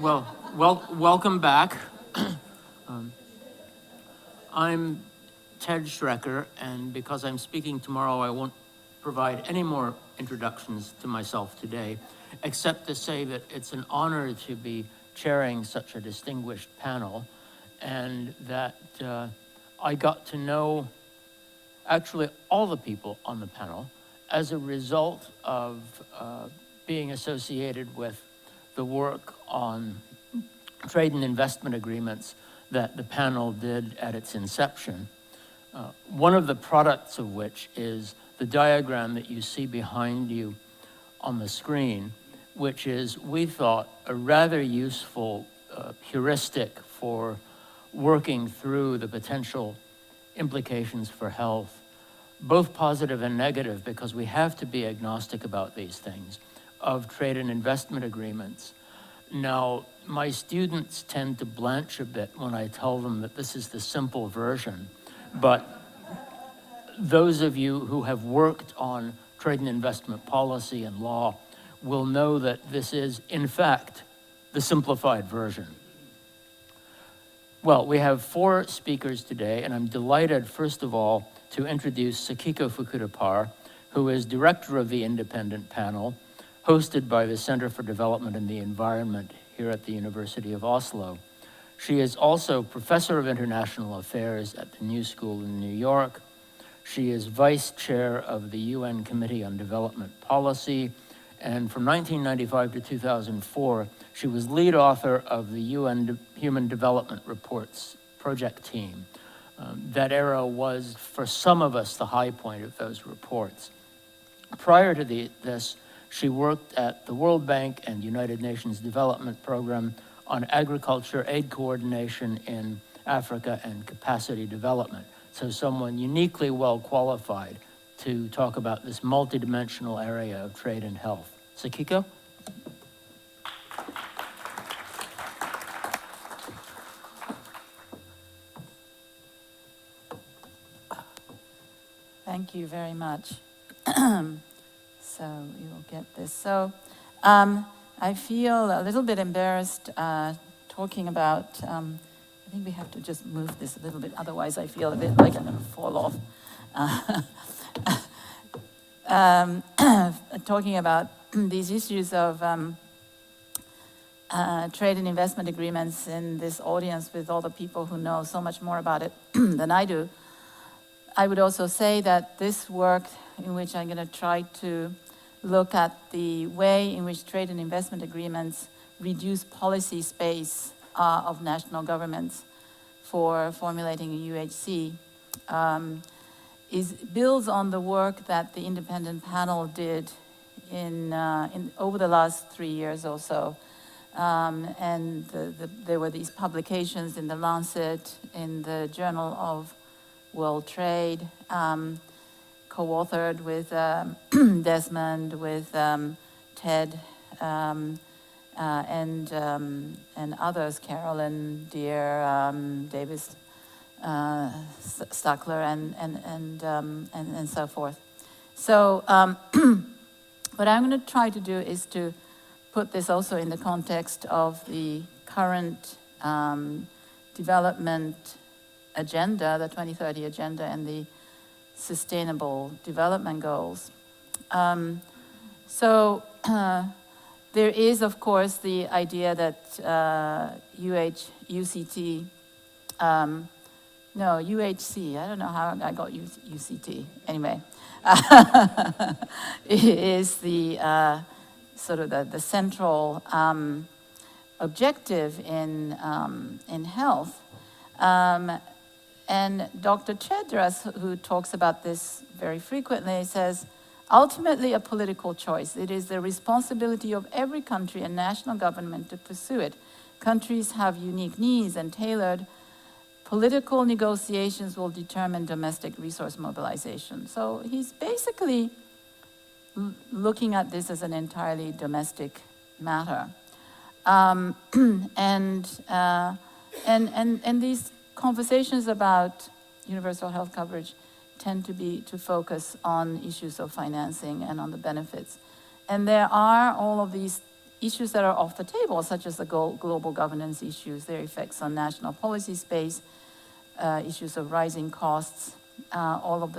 Welcome back. Um, I'm Ted Schrecker, and because I'm speaking tomorrow, I won't provide any more introductions to myself today, except to say that it's an honor to be chairing such a distinguished panel, and that I got to know actually all the people on the panel as a result of being associated with the work on trade and investment agreements that the panel did at its inception. One of the products of which is the diagram that you see behind you on the screen, which is, we thought, a rather useful heuristic for working through the potential implications for health, both positive and negative, because we have to be agnostic about these things, of trade and investment agreements. Now, my students tend to blanch a bit when I tell them that this is the simple version, but those of you who have worked on trade and investment policy and law will know that this is, in fact, the simplified version. Well, we have 4 speakers today, and I'm delighted, first of all, to introduce Sakiko Fukuda-Parr, who is director of the independent panel, hosted by the Center for Development and the Environment here at the University of Oslo. She is also professor of international affairs at the New School in New York. She is vice chair of the UN Committee on Development Policy, and from 1995 to 2004, she was lead author of the UN Human Development Reports project team. That era was, for some of us, the high point of those reports. Prior to this, she worked at the World Bank and United Nations Development Program on agriculture, aid coordination in Africa, and capacity development. So someone uniquely well qualified to talk about this multidimensional area of trade and health. Sakiko? Thank you very much. So you will get this. So I feel a little bit embarrassed talking about, I think we have to just move this a little bit, otherwise I feel a bit like I'm going to fall off. Talking about these issues of trade and investment agreements in this audience with all the people who know so much more about it than I do. I would also say that this work, in which I'm going to try to look at the way in which trade and investment agreements reduce policy space of national governments for formulating a UHC, builds on the work that the independent panel did over the last 3 years or so. And there were these publications in the Lancet, in the Journal of World Trade, co-authored with Desmond, with Ted, and others, Carolyn Deere, Davis, Stuckler, and so forth. So what I'm going to try to do is to put this also in the context of the current development agenda, the 2030 agenda, and the Sustainable Development Goals. There is, of course, the idea that UHC, I don't know how I got UCT, anyway, is the sort of the central objective in health. And Dr. Chedras, who talks about this very frequently, says, ultimately a political choice. It is the responsibility of every country and national government to pursue it. Countries have unique needs, and tailored political negotiations will determine domestic resource mobilization. So he's basically looking at this as an entirely domestic matter. And these conversations about universal health coverage tend to focus on issues of financing and on the benefits. And there are all of these issues that are off the table, such as the global governance issues, their effects on national policy space, issues of rising costs, all of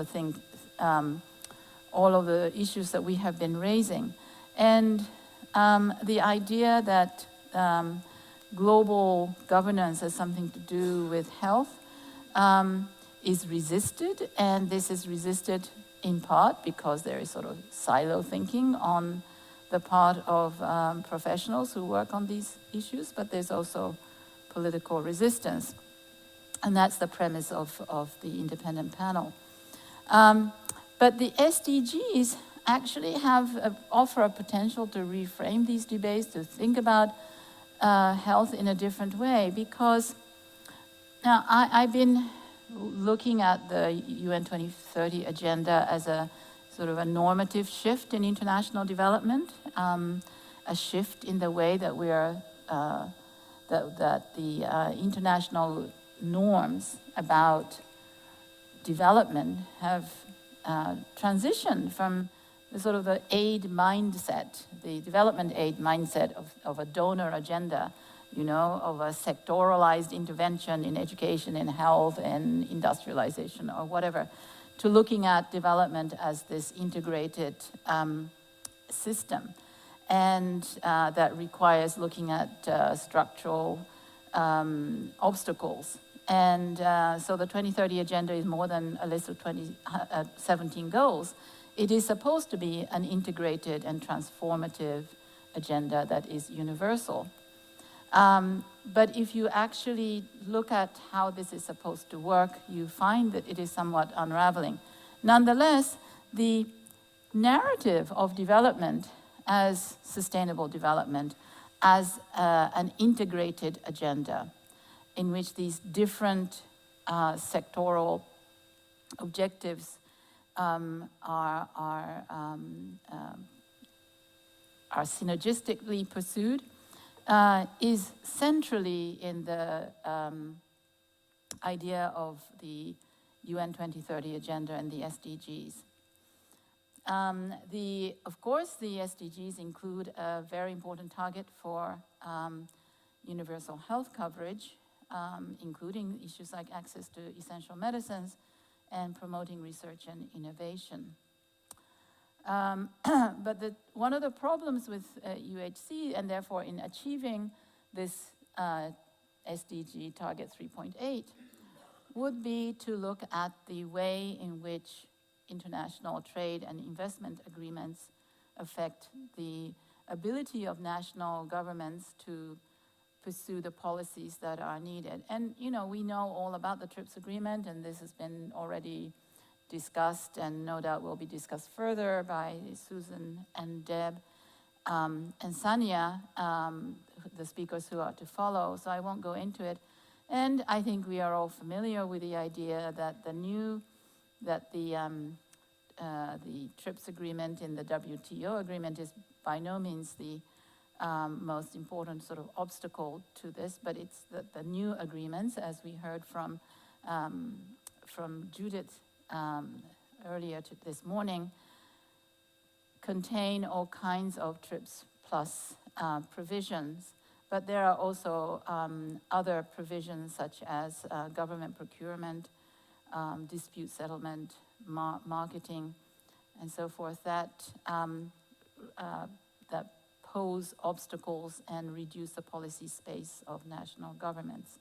the issues that we have been raising. And the idea that global governance has something to do with health is resisted, and this is resisted in part because there is sort of silo thinking on the part of professionals who work on these issues, but there's also political resistance. And that's the premise of the independent panel. But the SDGs actually offer a potential to reframe these debates, to think about health in a different way, because now I've been looking at the UN 2030 agenda as a sort of a normative shift in international development, a shift in the way that we are, that the international norms about development have transitioned from the sort of the aid mindset, the development aid mindset of a donor agenda, you know, of a sectoralized intervention in education, in health, and industrialization, or whatever, to looking at development as this integrated system. And that requires looking at structural obstacles. And so the 2030 agenda is more than a list of 17 goals. It is supposed to be an integrated and transformative agenda that is universal. But if you actually look at how this is supposed to work, you find that it is somewhat unraveling. Nonetheless, the narrative of development as sustainable development, as an integrated agenda in which these different sectoral objectives are synergistically pursued, is centrally in the idea of the UN 2030 agenda and the SDGs. Of course, the SDGs include a very important target for universal health coverage, including issues like access to essential medicines and promoting research and innovation. But one of the problems with UHC, and therefore in achieving this SDG target 3.8, would be to look at the way in which international trade and investment agreements affect the ability of national governments to pursue the policies that are needed. And, you know, we know all about the TRIPS agreement, and this has been already discussed and no doubt will be discussed further by Susan and Deb and Sanya, the speakers who are to follow, so I won't go into it. And I think we are all familiar with the idea that the TRIPS agreement in the WTO agreement is by no means the most important sort of obstacle to this, but it's the new agreements, as we heard from Judith earlier this morning, contain all kinds of TRIPS plus provisions, but there are also other provisions such as government procurement, dispute settlement, marketing, and so forth that that pose obstacles and reduce the policy space of national governments.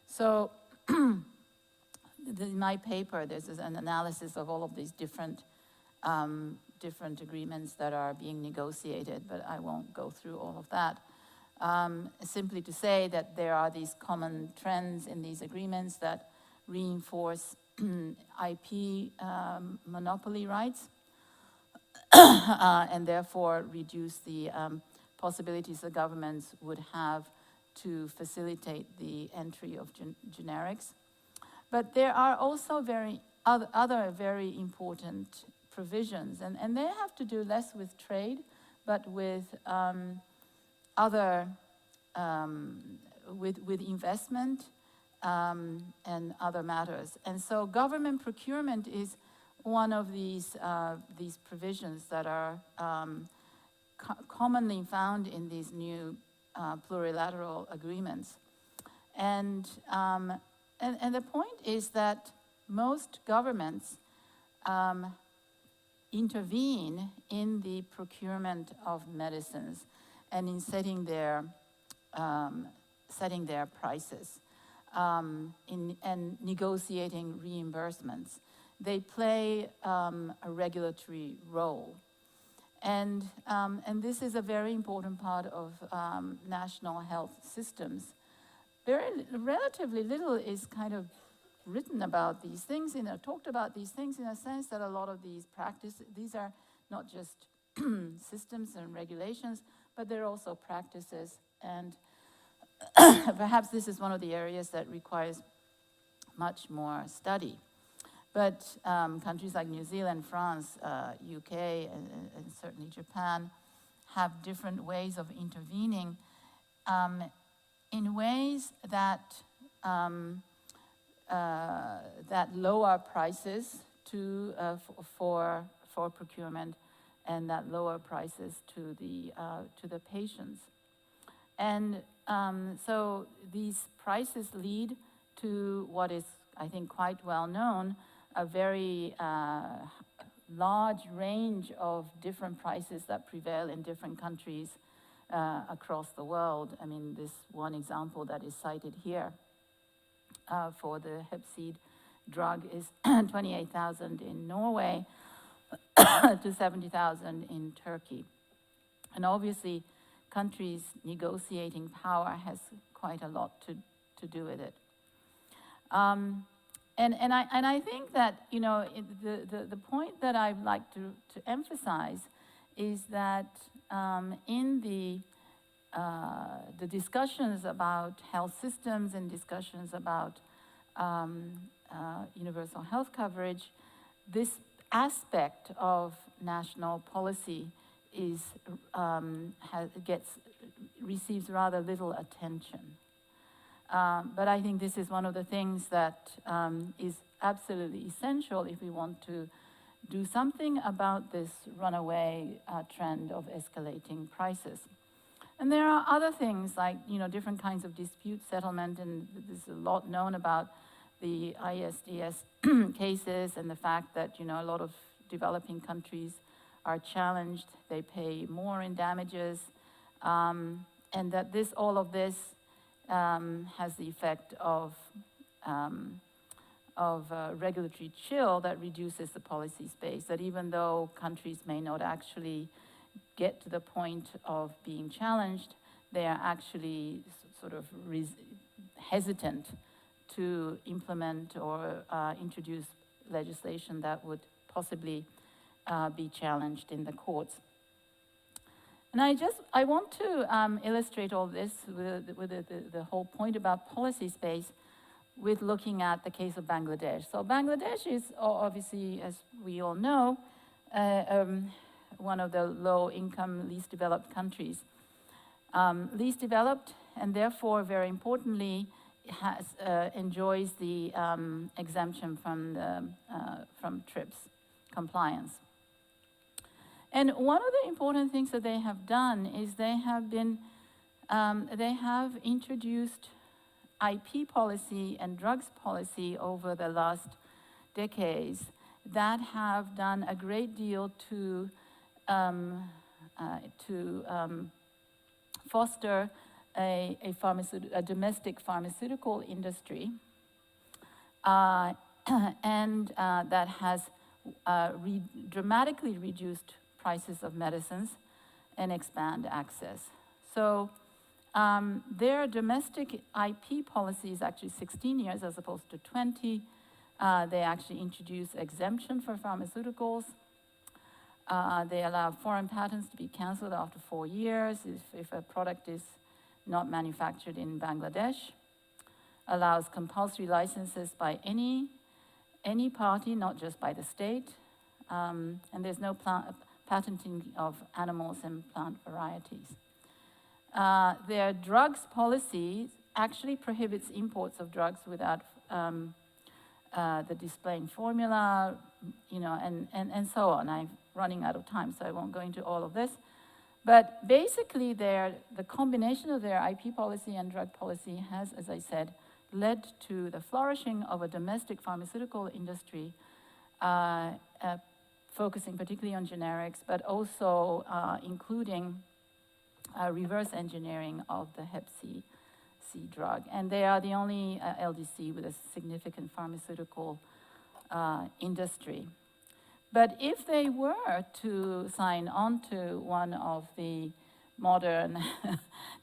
So in my paper, there's an analysis of all of these different agreements that are being negotiated, but I won't go through all of that. Simply to say that there are these common trends in these agreements that reinforce IP monopoly rights and therefore reduce the possibilities the governments would have to facilitate the entry of generics. But there are also other very important provisions, and they have to do less with trade, but with with investment and other matters. And so government procurement is one of these provisions that are commonly found in these new plurilateral agreements. And the point is that most governments intervene in the procurement of medicines and in setting their prices and negotiating reimbursements. They play a regulatory role. And this is a very important part of national health systems. Relatively little is kind of written about these things, talked about these things in a sense that a lot of these these are not just systems and regulations, but they're also practices. And perhaps this is one of the areas that requires much more study. But countries like New Zealand, France, UK, and certainly Japan have different ways of intervening in ways that that lower prices for procurement, and that lower prices to the patients. And so these prices lead to what is, I think, quite well known, a very large range of different prices that prevail in different countries across the world. I mean, this one example that is cited here for the Hep C drug is 28,000 in Norway to 70,000 in Turkey. And obviously, countries' negotiating power has quite a lot to do with it. And I think that, you know, the point that I'd like to emphasize is that in the discussions about health systems and discussions about universal health coverage, this aspect of national policy receives rather little attention. But I think this is one of the things that is absolutely essential if we want to do something about this runaway trend of escalating prices. And there are other things like, you know, different kinds of dispute settlement, and there's a lot known about the ISDS cases and the fact that, you know, a lot of developing countries are challenged, they pay more in damages, and that all of this has the effect of regulatory chill that reduces the policy space, that even though countries may not actually get to the point of being challenged, they are actually sort of hesitant to implement or introduce legislation that would possibly be challenged in the courts. And I want to illustrate all this with the whole point about policy space with looking at the case of Bangladesh. So Bangladesh is obviously, as we all know, one of the low-income, least developed countries. Least developed, and therefore, very importantly, enjoys the exemption from TRIPS compliance. And one of the important things that they have done is they have introduced IP policy and drugs policy over the last decades that have done a great deal to foster a domestic pharmaceutical industry, and that has dramatically reduced prices of medicines and expand access. So their domestic IP policy is actually 16 years as opposed to 20. They actually introduce exemption for pharmaceuticals. They allow foreign patents to be canceled after 4 years if a product is not manufactured in Bangladesh. Allows compulsory licenses by any party, not just by the state. And there's no patenting of animals and plant varieties. Their drugs policy actually prohibits imports of drugs without the displaying formula, you know, and so on. I'm running out of time, so I won't go into all of this. But basically, the combination of their IP policy and drug policy has, as I said, led to the flourishing of a domestic pharmaceutical industry, focusing particularly on generics, but also including reverse engineering of the Hep C drug. And they are the only LDC with a significant pharmaceutical industry. But if they were to sign on to one of the modern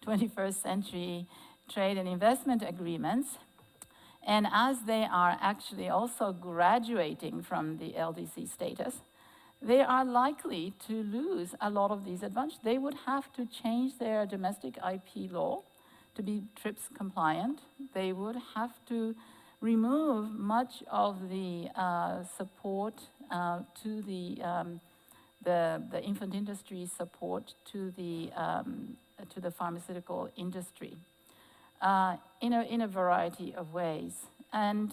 21st century trade and investment agreements, and as they are actually also graduating from the LDC status, they are likely to lose a lot of these advantages. They would have to change their domestic IP law to be TRIPS compliant. They would have to remove much of the support to the infant industry support to the pharmaceutical industry in a variety of ways. And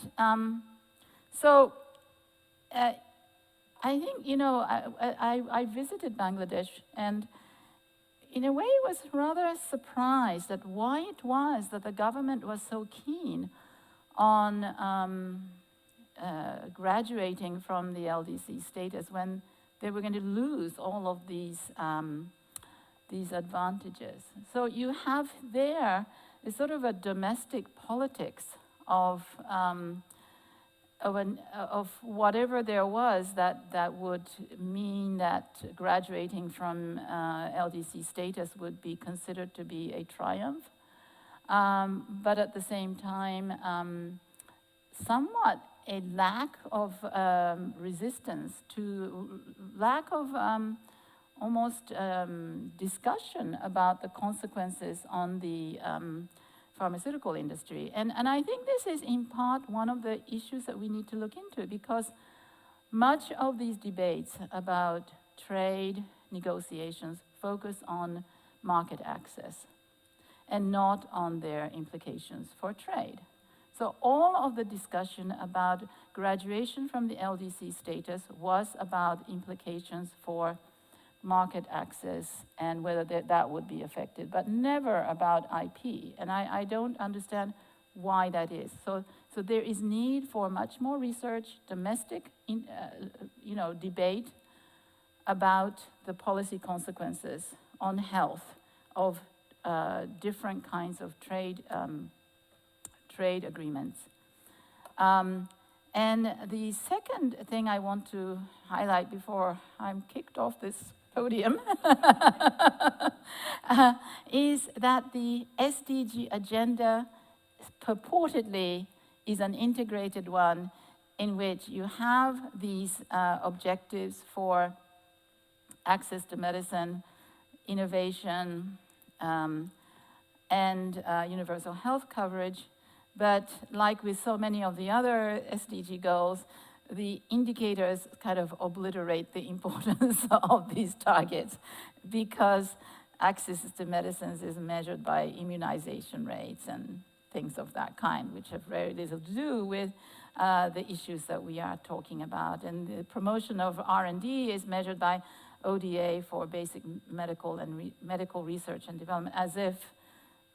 so I think, I visited Bangladesh, and in a way was rather surprised at why it was that the government was so keen on graduating from the LDC status when they were going to lose all of these advantages. So you have there a sort of a domestic politics of whatever there was that would mean that graduating from LDC status would be considered to be a triumph. But at the same time, somewhat a lack of resistance to lack of almost discussion about the consequences on the pharmaceutical industry. And I think this is in part one of the issues that we need to look into, because much of these debates about trade negotiations focus on market access and not on their implications for trade. So all of the discussion about graduation from the LDC status was about implications for market access and whether that would be affected, but never about IP. And I don't understand why that is. So there is need for much more research, domestic debate about the policy consequences on health of different kinds of trade agreements. And the second thing I want to highlight before I'm kicked off this podium is that the SDG agenda purportedly is an integrated one in which you have these objectives for access to medicine, innovation, and universal health coverage. But like with so many of the other SDG goals, the indicators kind of obliterate the importance of these targets, because access to medicines is measured by immunization rates and things of that kind, which have very little to do with the issues that we are talking about. And the promotion of R&D is measured by ODA for basic medical and medical research and development, as if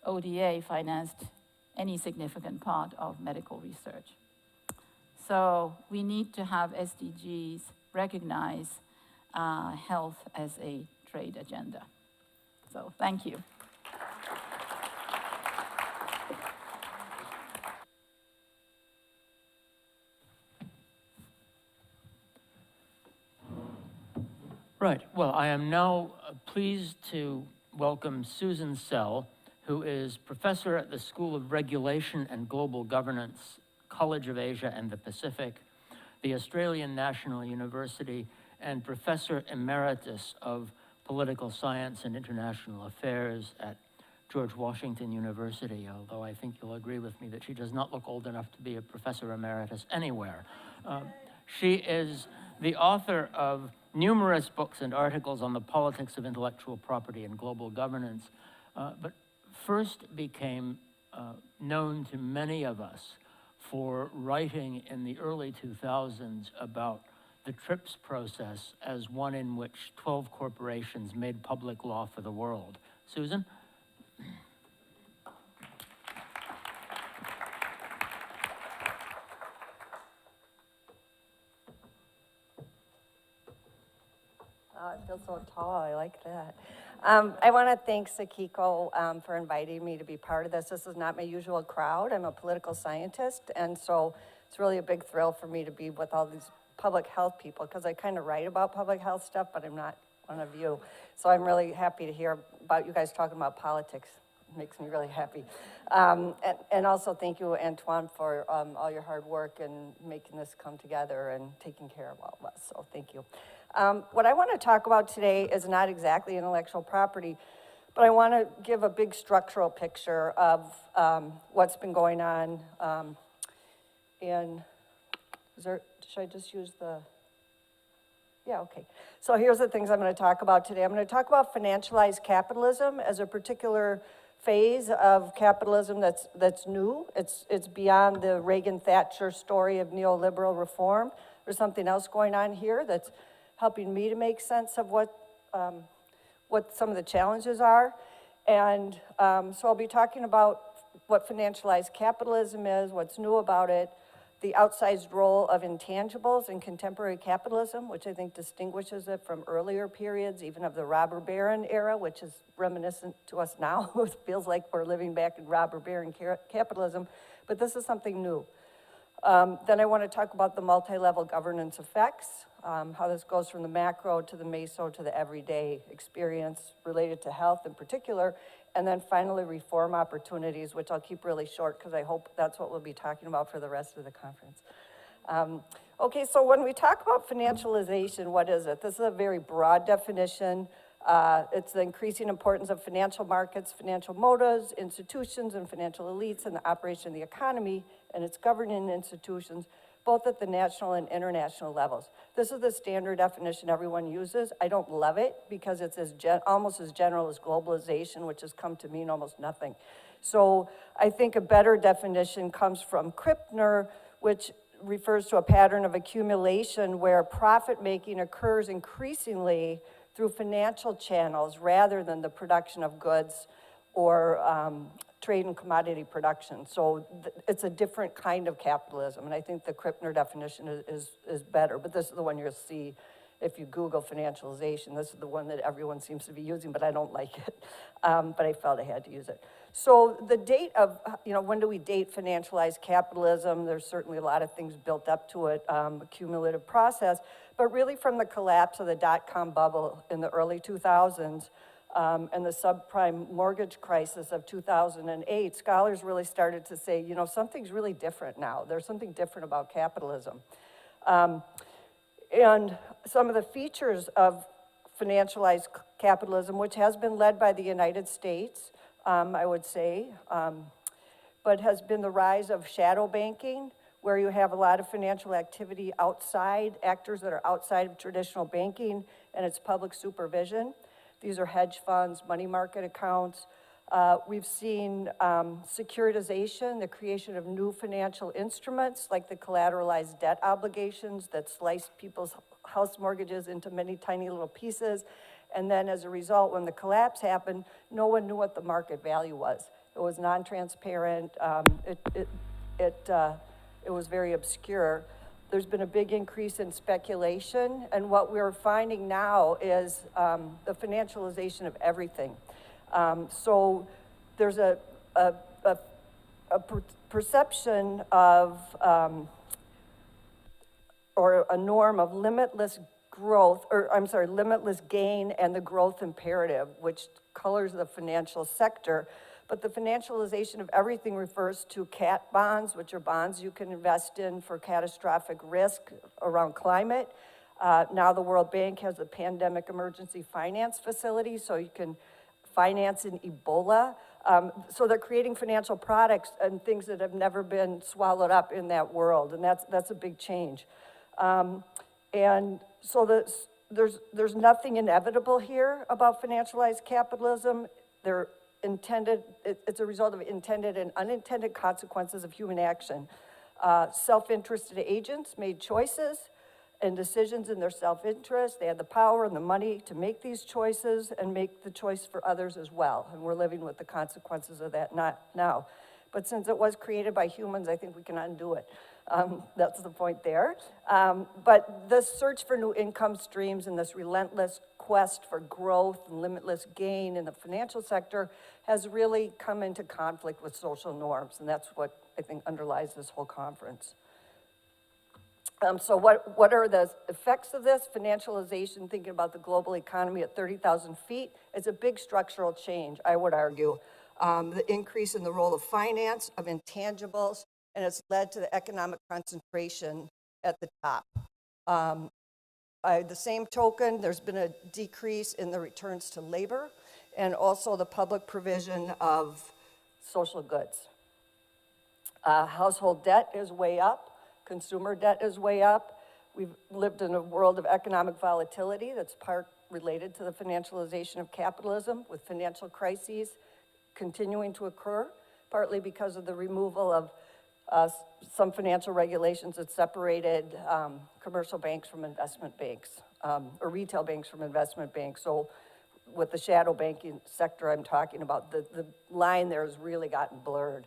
ODA financed any significant part of medical research. So we need to have SDGs recognize health as a trade agenda. So thank you. Right. Well, I am now pleased to welcome Susan Sell, who is professor at the School of Regulation and Global Governance, College of Asia and the Pacific, the Australian National University, and professor emeritus of political science and international affairs at George Washington University, although I think you'll agree with me that she does not look old enough to be a professor emeritus anywhere. She is the author of numerous books and articles on the politics of intellectual property and global governance, but first became known to many of us for writing in the early 2000s about the TRIPS process as one in which 12 corporations made public law for the world. Susan? Oh, it feels so tall, I like that. I want to thank Sakiko for inviting me to be part of this. This is not my usual crowd. I'm a political scientist, and so it's really a big thrill for me to be with all these public health people, because I kind of write about public health stuff, but I'm not one of you. So I'm really happy to hear about you guys talking about politics. It makes me really happy. And also thank you, Antoine, for all your hard work and making this come together and taking care of all of us, so thank you. What I want to talk about today is not exactly intellectual property, but I want to give a big structural picture of what's been going on should I just use the, yeah, okay. So here's the things I'm going to talk about today. I'm going to talk about financialized capitalism as a particular phase of capitalism that's new. It's beyond the Reagan-Thatcher story of neoliberal reform. There's something else going on here that's helping me to make sense of what some of the challenges are. And so I'll be talking about what financialized capitalism is, what's new about it, the outsized role of intangibles in contemporary capitalism, which I think distinguishes it from earlier periods, even of the robber baron era, which is reminiscent to us now. It feels like we're living back in robber baron capitalism, but this is something new. Then I want to talk about the multi-level governance effects, how this goes from the macro to the meso to the everyday experience related to health in particular, and then finally reform opportunities, which I'll keep really short because I hope that's what we'll be talking about for the rest of the conference. Okay, so when we talk about financialization, what is it? This is a very broad definition. It's the increasing importance of financial markets, financial motives, institutions, and financial elites in the operation of the economy and its governing institutions, both at the national and international levels. This is the standard definition everyone uses. I don't love it because it's almost as general as globalization, which has come to mean almost nothing. So I think a better definition comes from Krippner, which refers to a pattern of accumulation where profit-making occurs increasingly through financial channels rather than the production of goods or trade and commodity production. So it's a different kind of capitalism, and I think the Krippner definition is better, but this is the one you'll see if you Google financialization. This is the one that everyone seems to be using, but I don't like it, but I felt I had to use it. So the date of, when do we date financialized capitalism? There's certainly a lot of things built up to it, a cumulative process, but really from the collapse of the dot-com bubble in the early 2000s, and the subprime mortgage crisis of 2008, scholars really started to say, something's really different now. There's something different about capitalism. And some of the features of financialized capitalism, which has been led by the United States, I would say, but has been the rise of shadow banking, where you have a lot of financial activity outside, actors that are outside of traditional banking and its public supervision. These are hedge funds, money market accounts. We've seen securitization, the creation of new financial instruments like the collateralized debt obligations that slice people's house mortgages into many tiny little pieces. And then as a result, when the collapse happened, no one knew what the market value was. It was non-transparent. It was very obscure. There's been a big increase in speculation, and what we're finding now is the financialization of everything. So there's a perception of, or a norm of limitless gain and the growth imperative, which colors the financial sector. But the financialization of everything refers to CAT bonds, which are bonds you can invest in for catastrophic risk around climate. Now the World Bank has a pandemic emergency finance facility, so you can finance in Ebola. So they're creating financial products and things that have never been swallowed up in that world, and that's a big change. And so there's nothing inevitable here about financialized capitalism. It's a result of intended and unintended consequences of human action. Self-interested agents made choices, and decisions in their self-interest. They had the power and the money to make these choices and make the choice for others as well. And we're living with the consequences of that not now. But since it was created by humans, I think we can undo it. That's the point there. But this search for new income streams and this relentless quest for growth and limitless gain in the financial sector has really come into conflict with social norms. And that's what I think underlies this whole conference. So what are the effects of this? Financialization, thinking about the global economy at 30,000 feet, is a big structural change, I would argue. The increase in the role of finance, of intangibles, and it's led to the economic concentration at the top. By the same token, there's been a decrease in the returns to labor and also the public provision of social goods. Household debt is way up. Consumer debt is way up. We've lived in a world of economic volatility that's part related to the financialization of capitalism, with financial crises continuing to occur, partly because of the removal of some financial regulations that separated commercial banks from investment banks, or retail banks from investment banks. So with the shadow banking sector I'm talking about, the line there has really gotten blurred,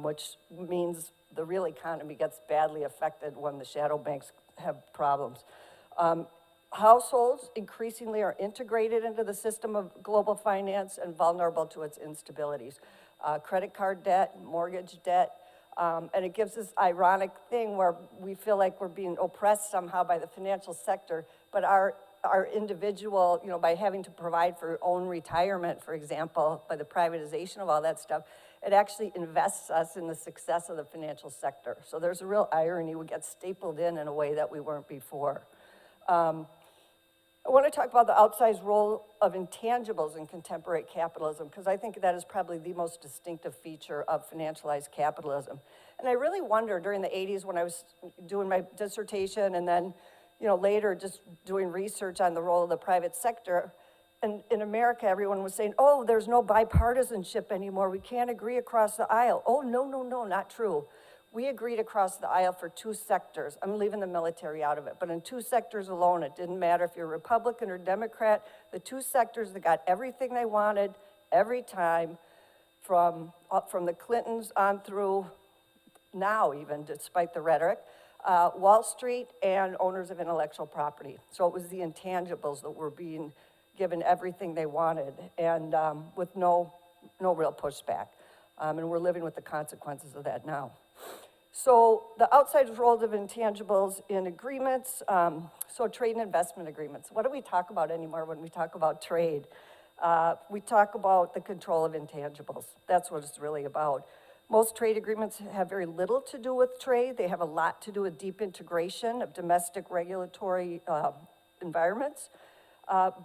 which means the real economy gets badly affected when the shadow banks have problems. Households increasingly are integrated into the system of global finance and vulnerable to its instabilities. Credit card debt, mortgage debt, and it gives this ironic thing where we feel like we're being oppressed somehow by the financial sector, but our individual, by having to provide for your own retirement, for example, by the privatization of all that stuff, it actually invests us in the success of the financial sector. So there's a real irony. We get stapled in a way that we weren't before. I want to talk about the outsized role of intangibles in contemporary capitalism, because I think that is probably the most distinctive feature of financialized capitalism. And I really wonder during the 80s when I was doing my dissertation and then later just doing research on the role of the private sector, and in America, everyone was saying, oh, there's no bipartisanship anymore. We can't agree across the aisle. Oh, no, not true. We agreed across the aisle for 2 sectors. I'm leaving the military out of it, but in 2 sectors alone, it didn't matter if you're Republican or Democrat, the 2 sectors that got everything they wanted every time from the Clintons on through now even, despite the rhetoric, Wall Street and owners of intellectual property. So it was the intangibles that were being given everything they wanted, and with no real pushback. And we're living with the consequences of that now. So the outside roles of intangibles in agreements, so trade and investment agreements. What do we talk about anymore when we talk about trade? We talk about the control of intangibles. That's what it's really about. Most trade agreements have very little to do with trade. They have a lot to do with deep integration of domestic regulatory environments.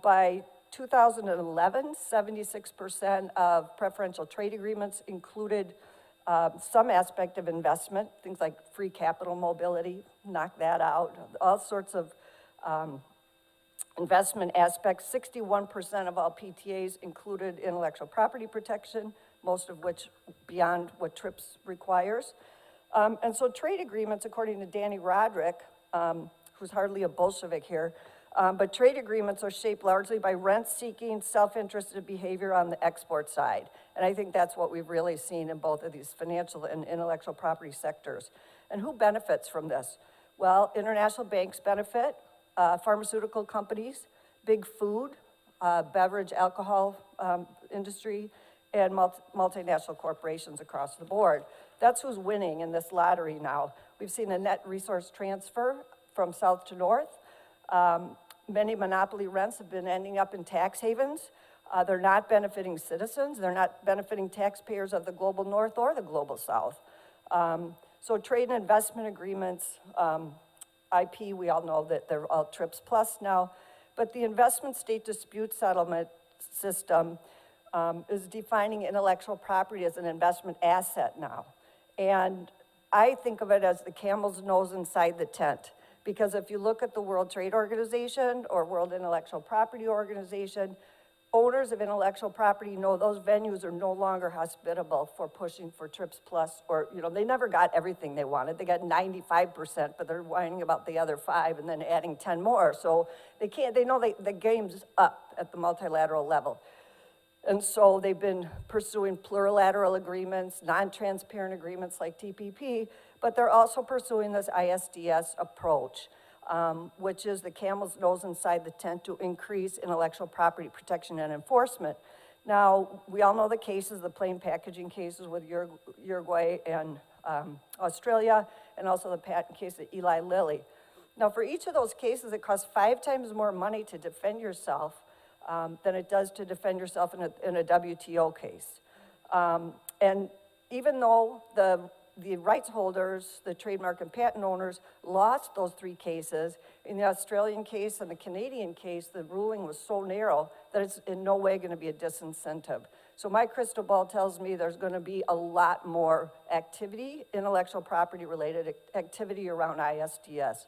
By 2011, 76% of preferential trade agreements included some aspect of investment, things like free capital mobility, knock that out, all sorts of investment aspects. 61% of all PTAs included intellectual property protection, most of which beyond what TRIPS requires. And so trade agreements, according to Danny Roderick, who's hardly a Bolshevik here, but trade agreements are shaped largely by rent-seeking, self-interested behavior on the export side. And I think that's what we've really seen in both of these financial and intellectual property sectors. And who benefits from this? Well, international banks benefit, pharmaceutical companies, big food, beverage, alcohol industry, and multinational corporations across the board. That's who's winning in this lottery now. We've seen a net resource transfer from south to north. Many monopoly rents have been ending up in tax havens. They're not benefiting citizens. They're not benefiting taxpayers of the global north or the global south. So trade and investment agreements, IP, we all know that they're all TRIPS plus now, but the investment state dispute settlement system is defining intellectual property as an investment asset now. And I think of it as the camel's nose inside the tent. Because if you look at the World Trade Organization or World Intellectual Property Organization, owners of intellectual property know those venues are no longer hospitable for pushing for TRIPS plus, or, they never got everything they wanted. They got 95%, but they're whining about the other 5 and then adding 10 more. So they know the game's up at the multilateral level. And so they've been pursuing plurilateral agreements, non-transparent agreements like TPP, but they're also pursuing this ISDS approach, which is the camel's nose inside the tent to increase intellectual property protection and enforcement. Now, we all know the cases, the plain packaging cases with Uruguay and Australia, and also the patent case of Eli Lilly. Now, for each of those cases, it costs 5 times more money to defend yourself than it does to defend yourself in a WTO case. And even though the rights holders, the trademark and patent owners, lost those 3 cases, in the Australian case and the Canadian case, the ruling was so narrow that it's in no way going to be a disincentive. So my crystal ball tells me there's going to be a lot more activity, intellectual property related activity around ISDS.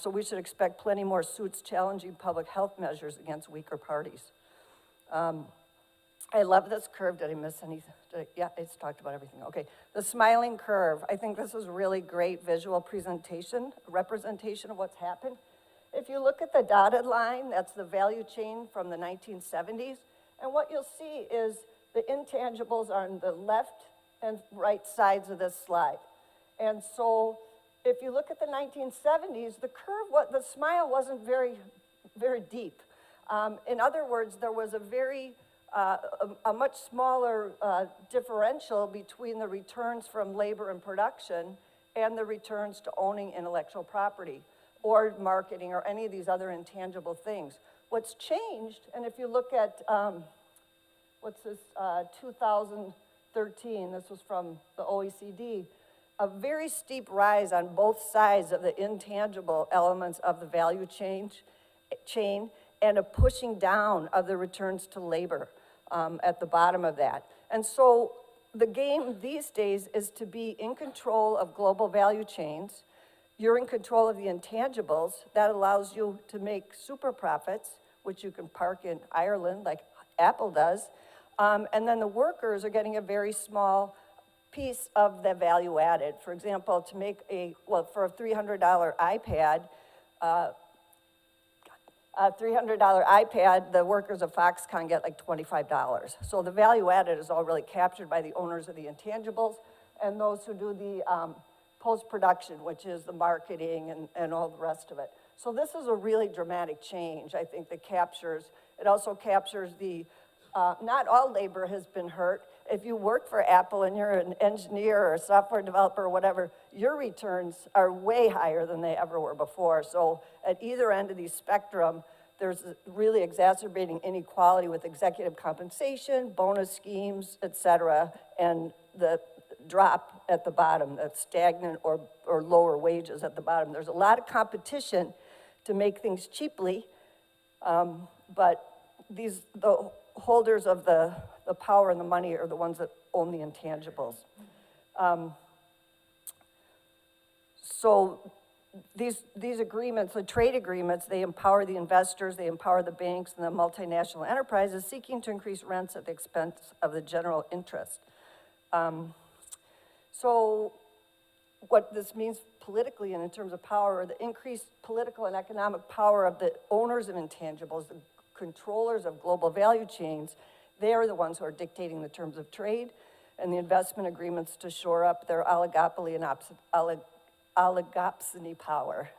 So we should expect plenty more suits challenging public health measures against weaker parties. I love this curve. Did I miss anything? Yeah, it's talked about everything. Okay, the smiling curve. I think this is really great visual representation of what's happened. If you look at the dotted line, that's the value chain from the 1970s. And what you'll see is the intangibles are on the left and right sides of this slide. And so if you look at the 1970s, the curve, the smile wasn't very, very deep. In other words, there was a much smaller differential between the returns from labor and production and the returns to owning intellectual property or marketing or any of these other intangible things. What's changed, and if you look at, 2013, this was from the OECD, a very steep rise on both sides of the intangible elements of the value chain and a pushing down of the returns to labor at the bottom of that. And so the game these days is to be in control of global value chains. You're in control of the intangibles. That allows you to make super profits, which you can park in Ireland like Apple does. And then the workers are getting a very small piece of the value added. For example, to make for a $300 iPad, the workers of Foxconn get like $25. So the value added is all really captured by the owners of the intangibles and those who do the post-production, which is the marketing and all the rest of it. So this is a really dramatic change, I think, that captures, it also captures not all labor has been hurt. If you work for Apple and you're an engineer or a software developer or whatever, your returns are way higher than they ever were before. So at either end of the spectrum, there's really exacerbating inequality with executive compensation, bonus schemes, et cetera, and the drop at the bottom, that's stagnant or lower wages at the bottom. There's a lot of competition to make things cheaply, but the holders of the power and the money are the ones that own the intangibles. So these agreements, the trade agreements, they empower the investors, they empower the banks and the multinational enterprises seeking to increase rents at the expense of the general interest. So what this means politically and in terms of power, the increased political and economic power of the owners of intangibles, the controllers of global value chains, they are the ones who are dictating the terms of trade and the investment agreements to shore up their oligopoly and oligopsony power,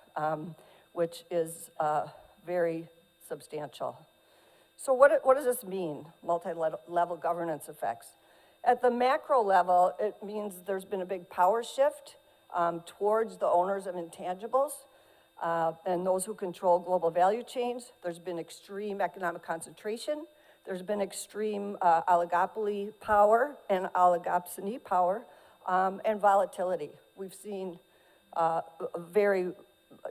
which is very substantial. So what does this mean, multi-level governance effects? At the macro level, it means there's been a big power shift towards the owners of intangibles and those who control global value chains. There's been extreme economic concentration. There's been extreme oligopoly power and oligopsony power and volatility. We've seen a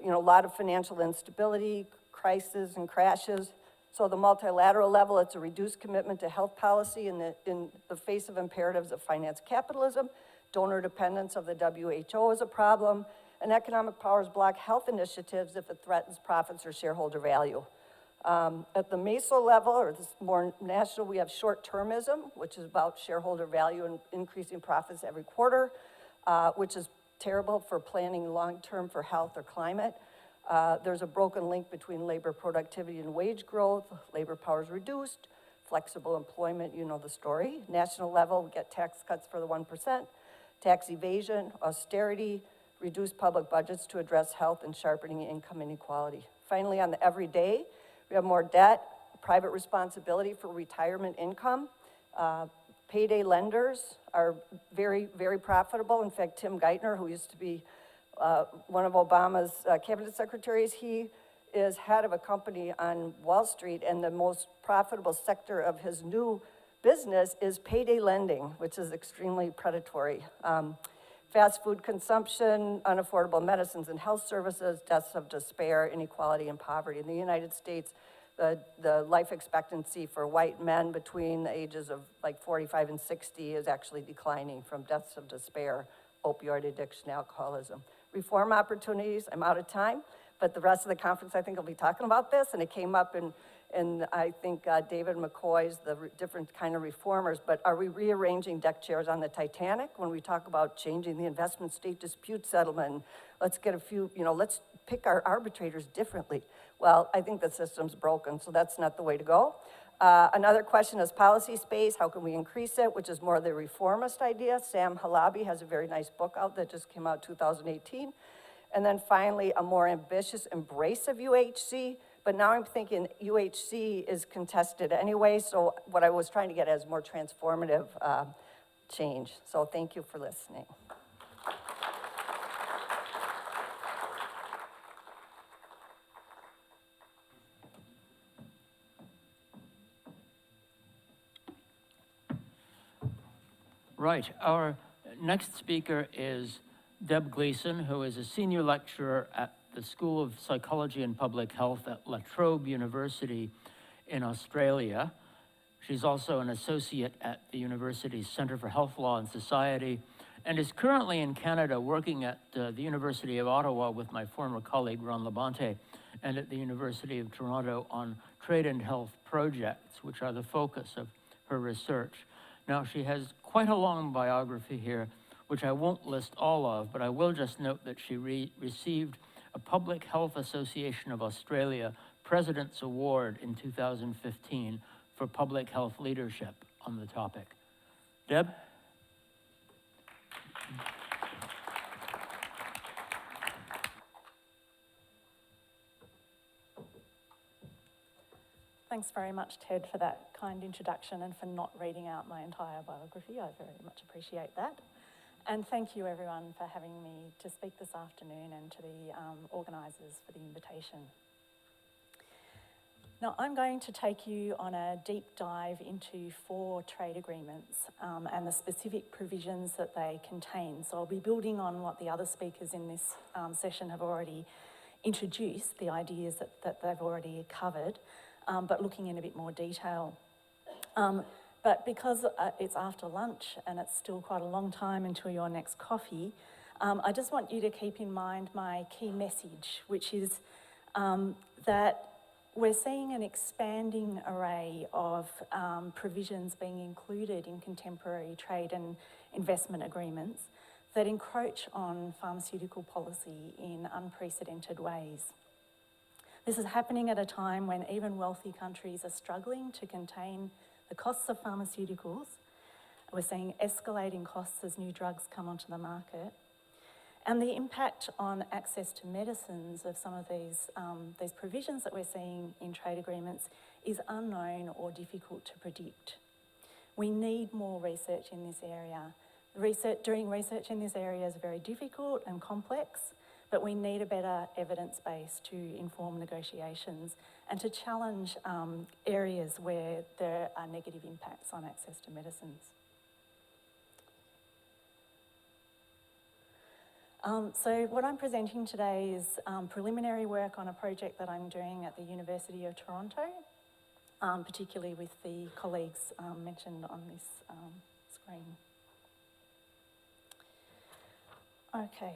lot of financial instability, crises and crashes. So the multilateral level, it's a reduced commitment to health policy in the face of imperatives of finance capitalism. Donor dependence of the WHO is a problem, and economic powers block health initiatives if it threatens profits or shareholder value. At the meso level, or this more national, we have short-termism, which is about shareholder value and increasing profits every quarter, which is terrible for planning long-term for health or climate. There's a broken link between labor productivity and wage growth. Labor power is reduced, flexible employment, you know the story. National level, we get tax cuts for the 1%, tax evasion, austerity, reduced public budgets to address health and sharpening income inequality. Finally, on the everyday, we have more debt, private responsibility for retirement income. Payday lenders are very, very profitable. In fact, Tim Geithner, who used to be one of Obama's cabinet secretaries, he is head of a company on Wall Street, and the most profitable sector of his new business is payday lending, which is extremely predatory. Fast food consumption, unaffordable medicines and health services, deaths of despair, inequality, and poverty. In the United States, the life expectancy for white men between the ages of like 45 and 60 is actually declining from deaths of despair, opioid addiction, alcoholism. Reform opportunities, I'm out of time, but the rest of the conference I think will be talking about this, and it came up in I think David McCoy's, the different kind of reformers, but are we rearranging deck chairs on the Titanic when we talk about changing the investment state dispute settlement? Let's get a few, let's pick our arbitrators differently. Well, I think the system's broken, so that's not the way to go. Another question is policy space. How can we increase it, which is more the reformist idea. Sam Halabi has a very nice book out that just came out 2018. And then finally, a more ambitious embrace of UHC. But now I'm thinking UHC is contested anyway, so what I was trying to get at is more transformative change. So thank you for listening. Right, our next speaker is Deb Gleeson, who is a senior lecturer at the School of Psychology and Public Health at Trobe University in Australia. She's also an associate at the university's Center for Health Law and Society, and is currently in Canada working at the University of Ottawa with my former colleague Ron Labonte, and at the University of Toronto on trade and health projects, which are the focus of her research. Now, she has quite a long biography here, which I won't list all of, but I will just note that she received a Public Health Association of Australia President's Award in 2015 for public health leadership on the topic. Deb? Thanks very much, Ted, for that kind introduction and for not reading out my entire biography. I very much appreciate that. And thank you, everyone, for having me to speak this afternoon, and to the organisers for the invitation. Now, I'm going to take you on a deep dive into 4 trade agreements and the specific provisions that they contain. So I'll be building on what the other speakers in this session have already introduced, the ideas that they've already covered, but looking in a bit more detail. But because it's after lunch and it's still quite a long time until your next coffee, I just want you to keep in mind my key message, which is that we're seeing an expanding array of provisions being included in contemporary trade and investment agreements that encroach on pharmaceutical policy in unprecedented ways. This is happening at a time when even wealthy countries are struggling to contain the costs of pharmaceuticals. We're seeing escalating costs as new drugs come onto the market. And the impact on access to medicines of some of these provisions that we're seeing in trade agreements is unknown or difficult to predict. We need more research in this area. Doing research in this area is very difficult and complex, but we need a better evidence base to inform negotiations and to challenge areas where there are negative impacts on access to medicines. So what I'm presenting today is preliminary work on a project that I'm doing at the University of Toronto, particularly with the colleagues mentioned on this screen. Okay.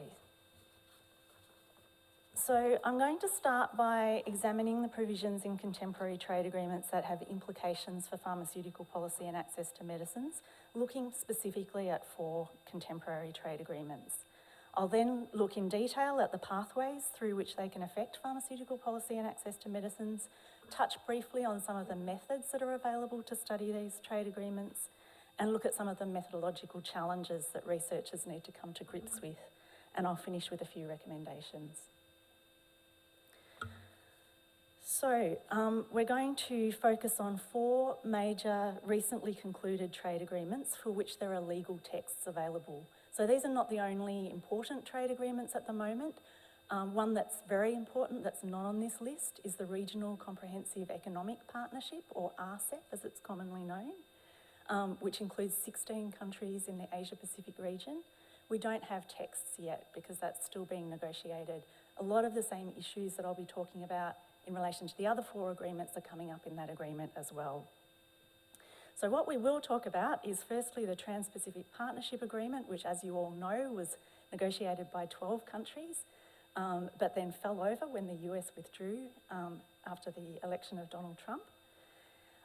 So I'm going to start by examining the provisions in contemporary trade agreements that have implications for pharmaceutical policy and access to medicines, looking specifically at 4 contemporary trade agreements. I'll then look in detail at the pathways through which they can affect pharmaceutical policy and access to medicines, touch briefly on some of the methods that are available to study these trade agreements, and look at some of the methodological challenges that researchers need to come to grips with. And I'll finish with a few recommendations. So we're going to focus on 4 major recently concluded trade agreements for which there are legal texts available. So these are not the only important trade agreements at the moment. One that's very important that's not on this list is the Regional Comprehensive Economic Partnership, or RCEP as it's commonly known, which includes 16 countries in the Asia-Pacific region. We don't have texts yet because that's still being negotiated. A lot of the same issues that I'll be talking about in relation to the other 4 agreements are coming up in that agreement as well. So what we will talk about is firstly the Trans-Pacific Partnership Agreement, which, as you all know, was negotiated by 12 countries, but then fell over when the US withdrew after the election of Donald Trump.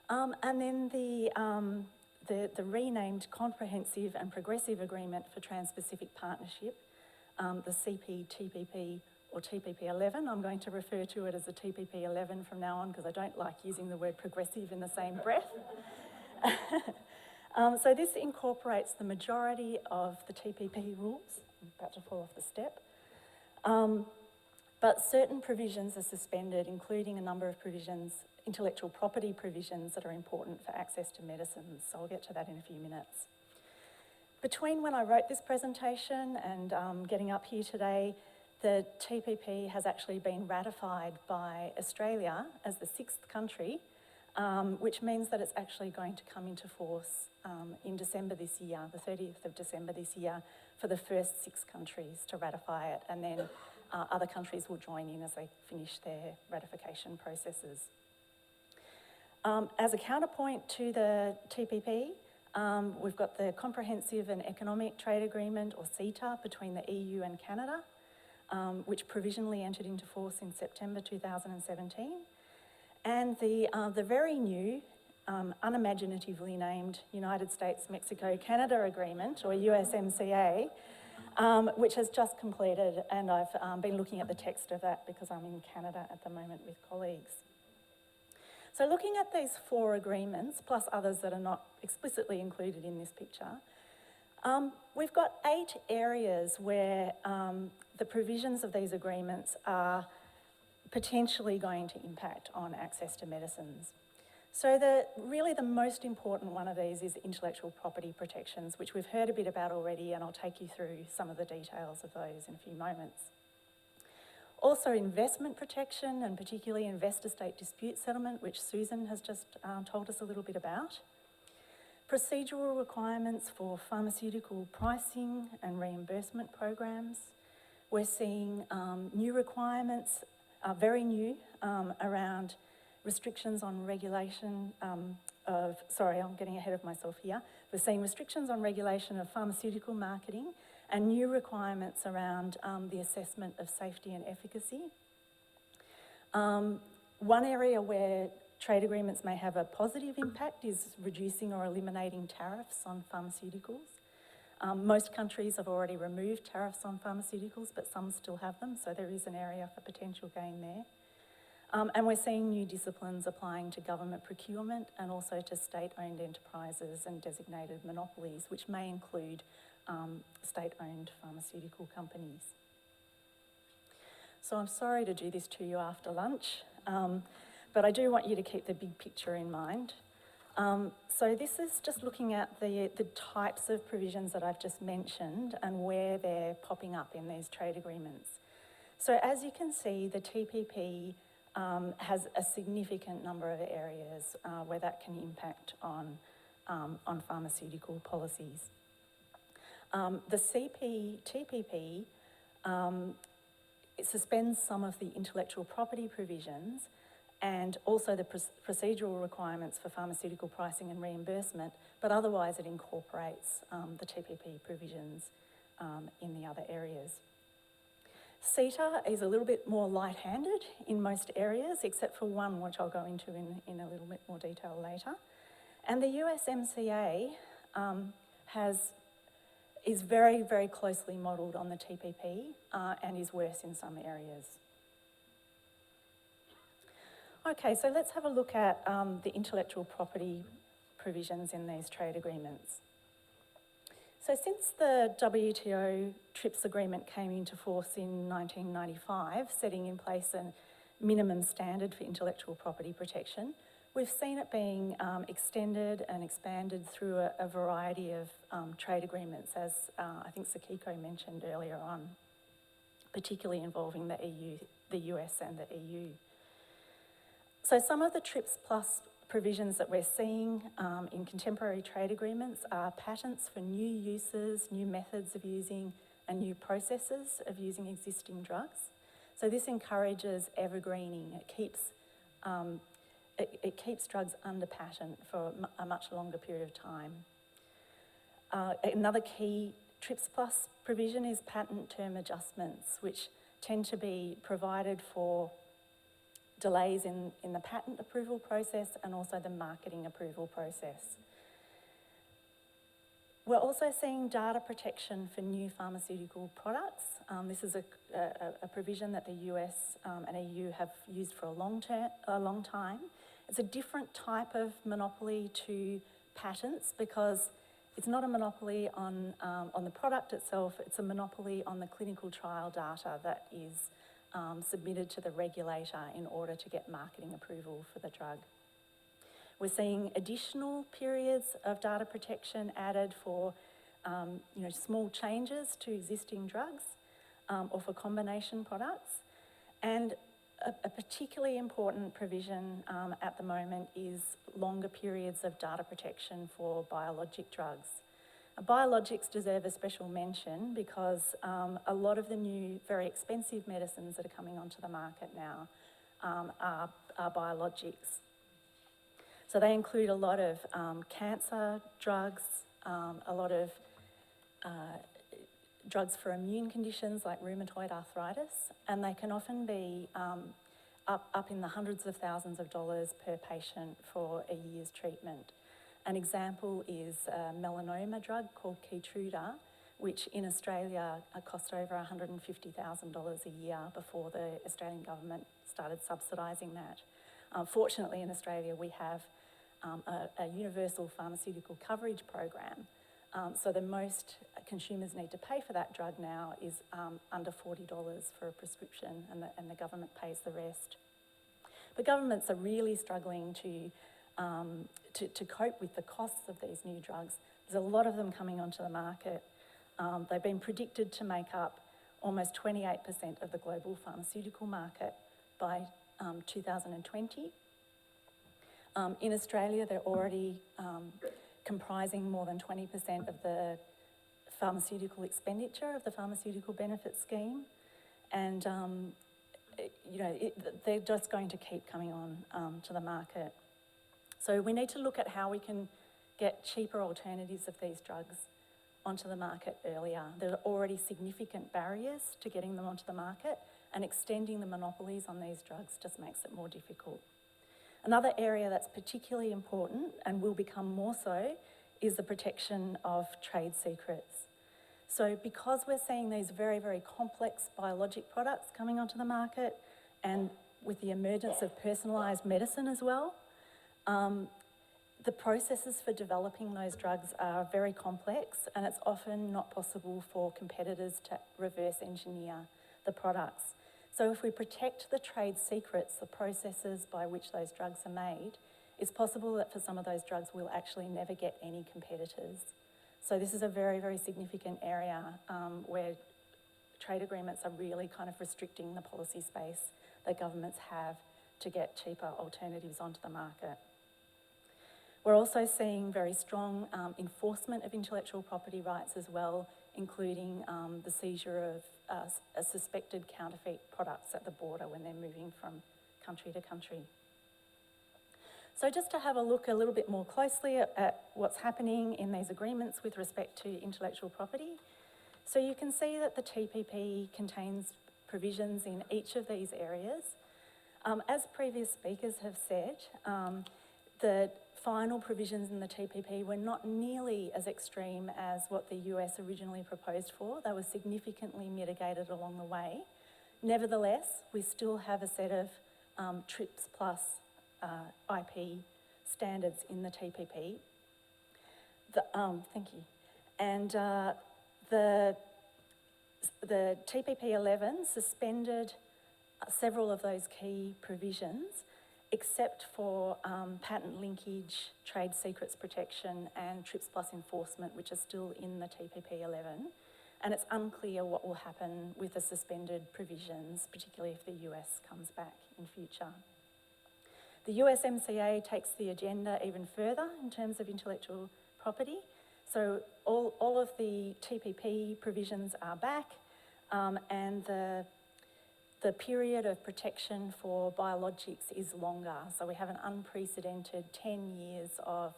And then the renamed Comprehensive and Progressive Agreement for Trans-Pacific Partnership, the CPTPP, or TPP-11. I'm going to refer to it as the TPP-11 from now on because I don't like using the word progressive in the same breath. So this incorporates the majority of the TPP rules. I'm about to fall off the step. But certain provisions are suspended, including a number of provisions, intellectual property provisions that are important for access to medicines. So I'll get to that in a few minutes. Between when I wrote this presentation and getting up here today, the TPP has actually been ratified by Australia as the 6th country, which means that it's actually going to come into force in December this year, the 30th of December this year, for the first 6 countries to ratify it, and then other countries will join in as they finish their ratification processes. As a counterpoint to the TPP, we've got the Comprehensive and Economic Trade Agreement, or CETA, between the EU and Canada, which provisionally entered into force in September 2017. And the very new, unimaginatively named United States-Mexico-Canada Agreement, or USMCA, which has just completed, and I've been looking at the text of that because I'm in Canada at the moment with colleagues. So looking at these 4 agreements, plus others that are not explicitly included in this picture, we've got 8 areas where the provisions of these agreements are potentially going to impact on access to medicines. So really the most important one of these is intellectual property protections, which we've heard a bit about already, and I'll take you through some of the details of those in a few moments. Also investment protection, and particularly investor-state dispute settlement, which Susan has just told us a little bit about. Procedural requirements for pharmaceutical pricing and reimbursement programs. We're seeing new requirements, very new, around restrictions on regulation sorry, I'm getting ahead of myself here. We're seeing restrictions on regulation of pharmaceutical marketing and new requirements around the assessment of safety and efficacy. One area where trade agreements may have a positive impact is reducing or eliminating tariffs on pharmaceuticals. Most countries have already removed tariffs on pharmaceuticals, but some still have them, so there is an area for potential gain there. And we're seeing new disciplines applying to government procurement and also to state-owned enterprises and designated monopolies, which may include state-owned pharmaceutical companies. So I'm sorry to do this to you after lunch, but I do want you to keep the big picture in mind. So this is just looking at the types of provisions that I've just mentioned and where they're popping up in these trade agreements. So as you can see, the TPP has a significant number of areas where that can impact on pharmaceutical policies. The CPTPP it suspends some of the intellectual property provisions and also the procedural requirements for pharmaceutical pricing and reimbursement, but otherwise it incorporates the TPP provisions in the other areas. CETA is a little bit more light-handed in most areas, except for one, which I'll go into in a little bit more detail later. And the USMCA is very, very closely modelled on the TPP and is worse in some areas. Okay, so let's have a look at the intellectual property provisions in these trade agreements. So since the WTO TRIPS agreement came into force in 1995, setting in place a minimum standard for intellectual property protection, we've seen it being extended and expanded through a variety of trade agreements, as I think Sakiko mentioned earlier on, particularly involving the EU, the US and the EU. So some of the TRIPS Plus provisions that we're seeing in contemporary trade agreements are patents for new uses, new methods of using, and new processes of using existing drugs. So this encourages evergreening. It keeps drugs under patent for a much longer period of time. Another key TRIPS Plus provision is patent term adjustments, which tend to be provided for delays in the patent approval process and also the marketing approval process. We're also seeing data protection for new pharmaceutical products. This is a provision that the US and EU have used for a long time. It's a different type of monopoly to patents because it's not a monopoly on the product itself, it's a monopoly on the clinical trial data that is submitted to the regulator in order to get marketing approval for the drug. We're seeing additional periods of data protection added for small changes to existing drugs or for combination products. And a particularly important provision at the moment is longer periods of data protection for biologic drugs. Biologics deserve a special mention because a lot of the new, very expensive medicines that are coming onto the market now are biologics. So they include a lot of cancer drugs, a lot of drugs for immune conditions like rheumatoid arthritis, and they can often be up in the hundreds of thousands of dollars per patient for a year's treatment. An example is a melanoma drug called Keytruda, which in Australia cost over $150,000 a year before the Australian government started subsidising that. Fortunately, in Australia, we have a universal pharmaceutical coverage program. So the most consumers need to pay for that drug now is under $40 for a prescription, and the government pays the rest. But governments are really struggling to cope with the costs of these new drugs. There's a lot of them coming onto the market. They've been predicted to make up almost 28% of the global pharmaceutical market by 2020. In Australia, they're already comprising more than 20% of the pharmaceutical expenditure of the pharmaceutical benefit scheme. And, they're just going to keep coming on to the market. So we need to look at how we can get cheaper alternatives of these drugs onto the market earlier. There are already significant barriers to getting them onto the market, and extending the monopolies on these drugs just makes it more difficult. Another area that's particularly important, and will become more so, is the protection of trade secrets. So because we're seeing these very, very complex biologic products coming onto the market, and with the emergence of personalised medicine as well, the processes for developing those drugs are very complex, and it's often not possible for competitors to reverse engineer the products. So if we protect the trade secrets, the processes by which those drugs are made, it's possible that for some of those drugs we'll actually never get any competitors. So this is a very, very significant area where trade agreements are really kind of restricting the policy space that governments have to get cheaper alternatives onto the market. We're also seeing very strong enforcement of intellectual property rights as well, including the seizure of suspected counterfeit products at the border when they're moving from country to country. So just to have a look a little bit more closely at what's happening in these agreements with respect to intellectual property. So you can see that the TPP contains provisions in each of these areas. As previous speakers have said, the final provisions in the TPP were not nearly as extreme as what the US originally proposed for. They were significantly mitigated along the way. Nevertheless, we still have a set of TRIPS plus IP standards in the TPP. Thank you. And the TPP 11 suspended several of those key provisions, except for patent linkage, trade secrets protection, and TRIPS plus enforcement, which are still in the TPP 11. And it's unclear what will happen with the suspended provisions, particularly if the US comes back in future. The USMCA takes the agenda even further in terms of intellectual property. So all of the TPP provisions are back, and the period of protection for biologics is longer. So we have an unprecedented 10 years of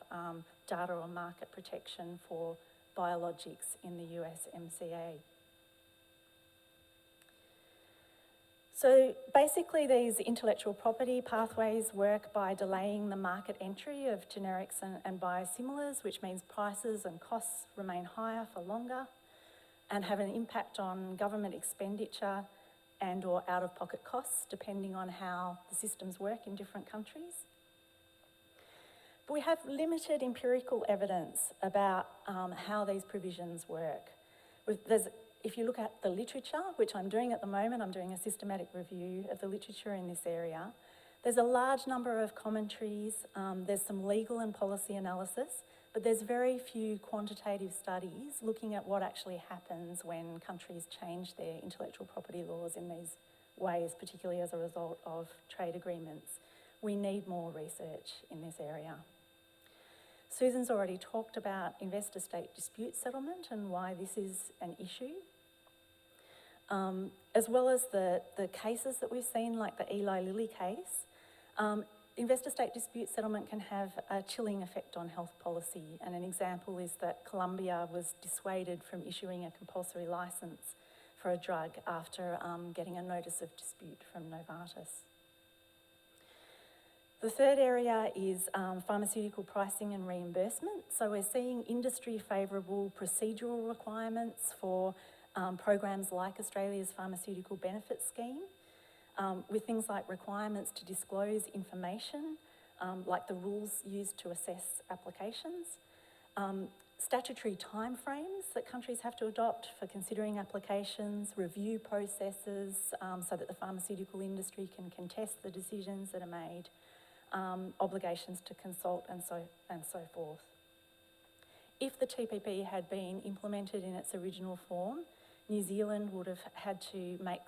data or market protection for biologics in the USMCA. So basically these intellectual property pathways work by delaying the market entry of generics and biosimilars, which means prices and costs remain higher for longer and have an impact on government expenditure and or out-of-pocket costs, depending on how the systems work in different countries. But we have limited empirical evidence about how these provisions work. If you look at the literature, which I'm doing at the moment, I'm doing a systematic review of the literature in this area, there's a large number of commentaries, there's some legal and policy analysis, but there's very few quantitative studies looking at what actually happens when countries change their intellectual property laws in these ways, particularly as a result of trade agreements. We need more research in this area. Susan's already talked about investor-state dispute settlement and why this is an issue, as well as the cases that we've seen, like the Eli Lilly case. Investor-state dispute settlement can have a chilling effect on health policy, and an example is that Colombia was dissuaded from issuing a compulsory license for a drug after getting a notice of dispute from Novartis. The third area is pharmaceutical pricing and reimbursement. So we're seeing industry favourable procedural requirements for programs like Australia's Pharmaceutical Benefit Scheme, with things like requirements to disclose information, like the rules used to assess applications, statutory timeframes that countries have to adopt for considering applications, review processes so that the pharmaceutical industry can contest the decisions that are made, obligations to consult and so forth. If the TPP had been implemented in its original form, New Zealand would have had to make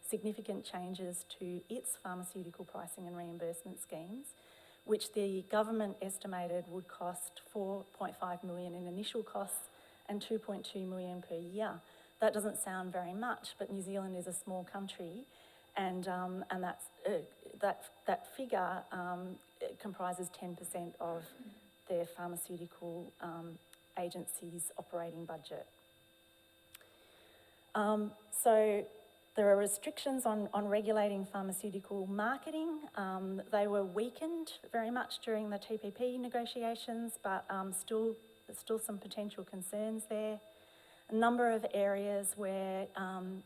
significant changes to its pharmaceutical pricing and reimbursement schemes, which the government estimated would cost $4.5 million in initial costs and $2.2 million per year. That doesn't sound very much, but New Zealand is a small country, and that figure comprises 10% of their pharmaceutical agency's operating budget. So there are restrictions on regulating pharmaceutical marketing. They were weakened very much during the TPP negotiations, but there's still some potential concerns there. A number of areas where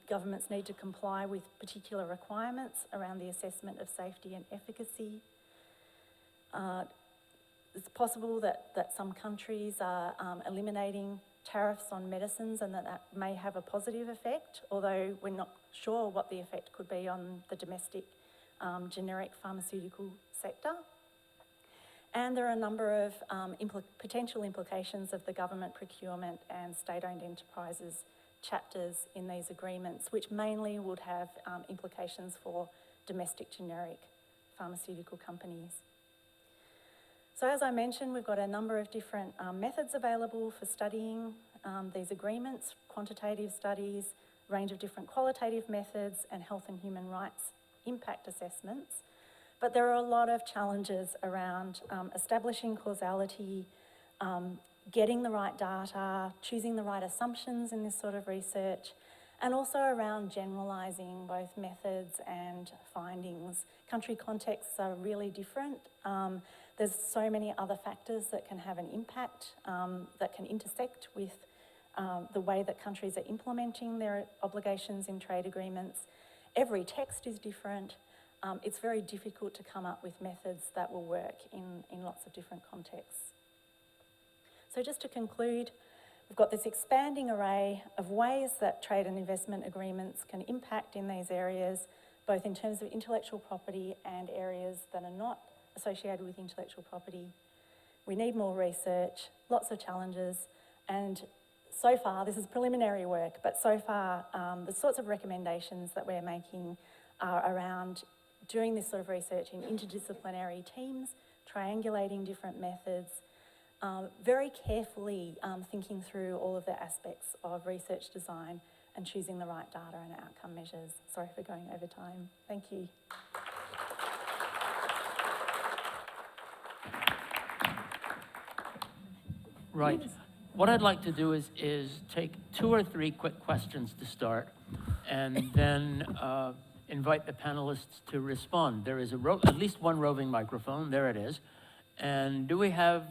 governments need to comply with particular requirements around the assessment of safety and efficacy. It's possible that some countries are eliminating tariffs on medicines and that may have a positive effect, although we're not sure what the effect could be on the domestic generic pharmaceutical sector. And there are a number of potential implications of the government procurement and state-owned enterprises chapters in these agreements, which mainly would have implications for domestic generic pharmaceutical companies. So as I mentioned, we've got a number of different methods available for studying these agreements, quantitative studies, range of different qualitative methods, and health and human rights impact assessments. But there are a lot of challenges around establishing causality, getting the right data, choosing the right assumptions in this sort of research, and also around generalising both methods and findings. Country contexts are really different. There's so many other factors that can have an impact, that can intersect with the way that countries are implementing their obligations in trade agreements. Every text is different. It's very difficult to come up with methods that will work in lots of different contexts. So just to conclude, we've got this expanding array of ways that trade and investment agreements can impact in these areas, both in terms of intellectual property and areas that are not associated with intellectual property. We need more research, lots of challenges, and so far, this is preliminary work, but so far, the sorts of recommendations that we're making are around doing this sort of research in interdisciplinary teams, triangulating different methods, very carefully thinking through all of the aspects of research design and choosing the right data and outcome measures. Sorry for going over time. Thank you. Right. What I'd like to do is take 2 or 3 quick questions to start, and then invite the panelists to respond. There is at least one roving microphone. There it is. And do we have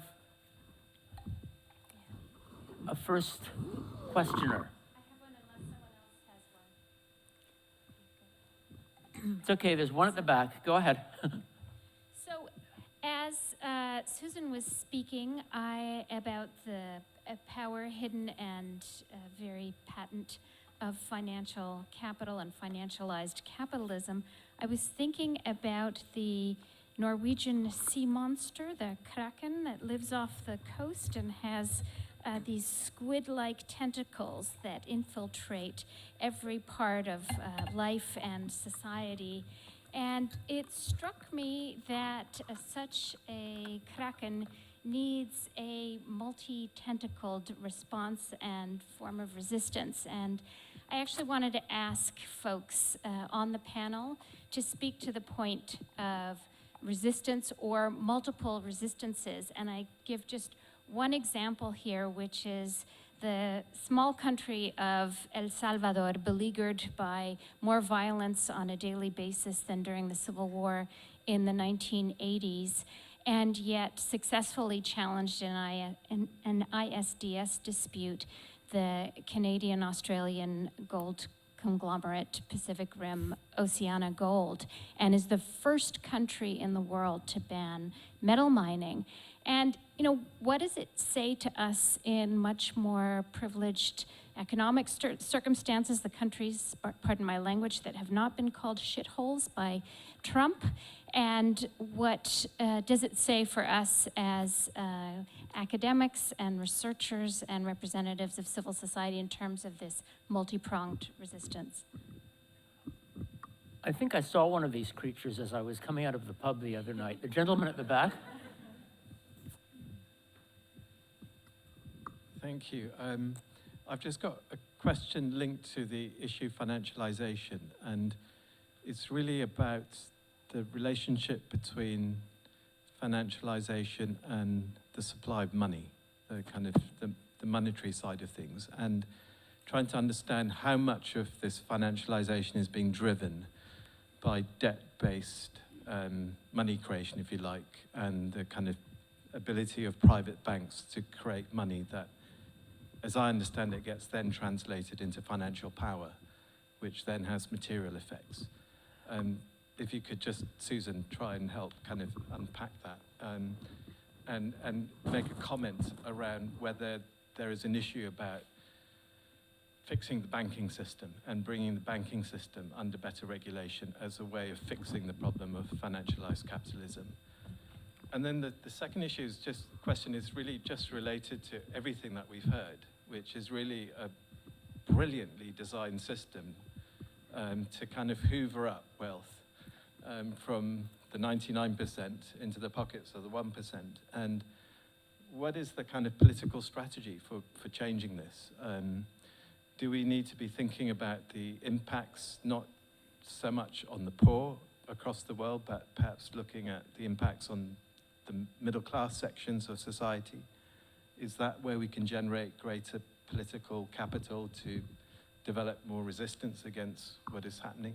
a first questioner? I have one unless someone else has one. It's okay. There's one at the back. Go ahead. So, as Susan was speaking about the power hidden and very patent of financial capital and financialized capitalism, I was thinking about the Norwegian sea monster, the kraken, that lives off the coast and has these squid-like tentacles that infiltrate every part of life and society. And it struck me that such a kraken needs a multi-tentacled response and form of resistance. And I actually wanted to ask folks on the panel to speak to the point of resistance or multiple resistances. And I give just one example here, which is the small country of El Salvador, beleaguered by more violence on a daily basis than during the Civil War in the 1980s, and yet successfully challenged an ISDS dispute, the Canadian-Australian gold conglomerate Pacific Rim Oceana Gold, and is the first country in the world to ban metal mining. And, you know, what does it say to us in much more privileged economic circumstances, the countries, pardon my language, that have not been called shitholes by Trump? And what does it say for us as academics and researchers and representatives of civil society in terms of this multi-pronged resistance? I think I saw one of these creatures as I was coming out of the pub the other night. The gentleman at the back. Thank you. I've just got a question linked to the issue of financialization, and it's really about the relationship between financialization and the supply of money, the kind of the monetary side of things, and trying to understand how much of this financialization is being driven by debt-based money creation, if you like, and the kind of ability of private banks to create money that, as I understand it, gets then translated into financial power, which then has material effects. If you could just, Susan, try and help kind of unpack that and make a comment around whether there is an issue about fixing the banking system and bringing the banking system under better regulation as a way of fixing the problem of financialized capitalism. And then the second issue is just, the question is really just related to everything that we've heard, which is really a brilliantly designed system to kind of hoover up wealth from the 99% into the pockets of the 1%. And what is the kind of political strategy for changing this? Do we need to be thinking about the impacts, not so much on the poor across the world, but perhaps looking at the impacts on the middle class sections of society? Is that where we can generate greater political capital to develop more resistance against what is happening.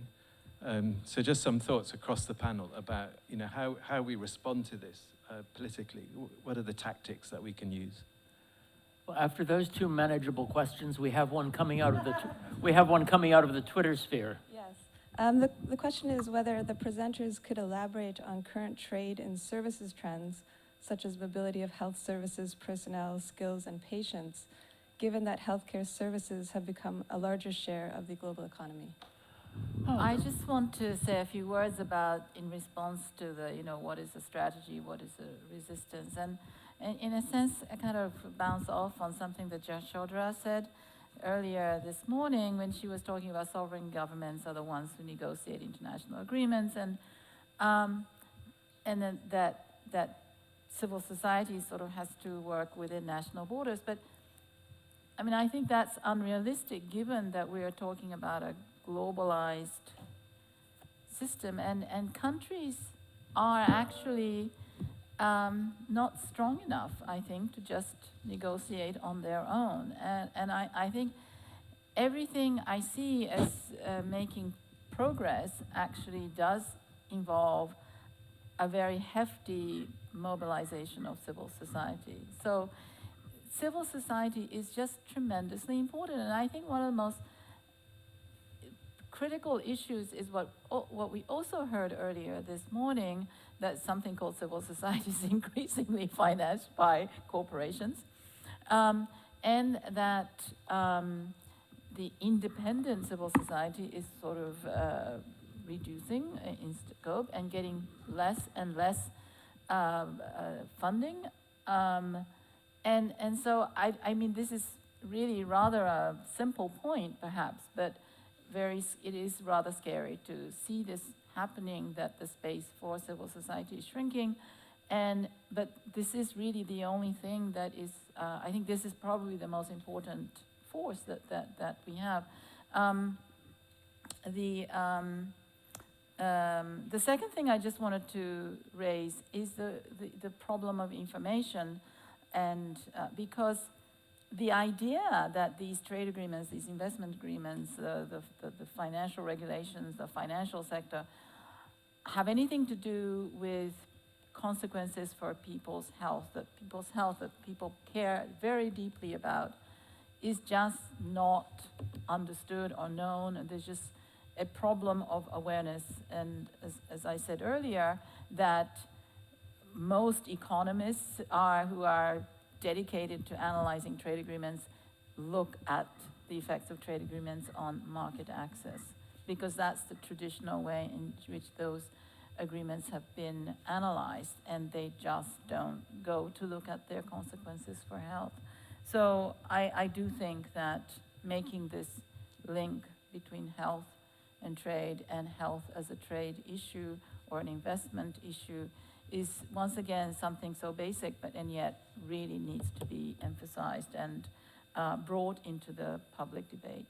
So just some thoughts across the panel about, how we respond to this politically. What are the tactics that we can use? Well, after those two manageable questions, we have one coming out of the Twitter sphere. Yes. The question is whether the presenters could elaborate on current trade and services trends, such as mobility of health services, personnel, skills, and patients, given that healthcare services have become a larger share of the global economy. I just want to say a few words about, in response to the, what is the strategy, what is the resistance, and in a sense, I kind of bounce off on something that Yashodhara said earlier this morning when she was talking about sovereign governments are the ones who negotiate international agreements, and then that civil society sort of has to work within national borders. But I mean, I think that's unrealistic given that we are talking about a globalized system, and countries are actually not strong enough, I think, to just negotiate on their own. And I think everything I see as making progress actually does involve a very hefty mobilization of civil society. So civil society is just tremendously important, and I think one of the most critical issues is what we also heard earlier this morning, that something called civil society is increasingly financed by corporations, and that the independent civil society is sort of reducing in scope and getting less and less funding. And so I mean, this is really rather a simple point perhaps, but it is rather scary to see this happening, that the space for civil society is shrinking. But this is really the only thing that is, I think this is probably the most important force that we have. The second thing I just wanted to raise is the problem of information, and because the idea that these trade agreements, these investment agreements, the financial regulations, the financial sector, have anything to do with consequences for people's health that people care very deeply about, is just not understood or known. And there's just a problem of awareness. And as I said earlier, that most economists who are dedicated to analyzing trade agreements look at the effects of trade agreements on market access, because that's the traditional way in which those agreements have been analyzed, and they just don't go to look at their consequences for health. So I do think that making this link between health and trade, and health as a trade issue or an investment issue, is once again something so basic, and yet really needs to be emphasized and brought into the public debate.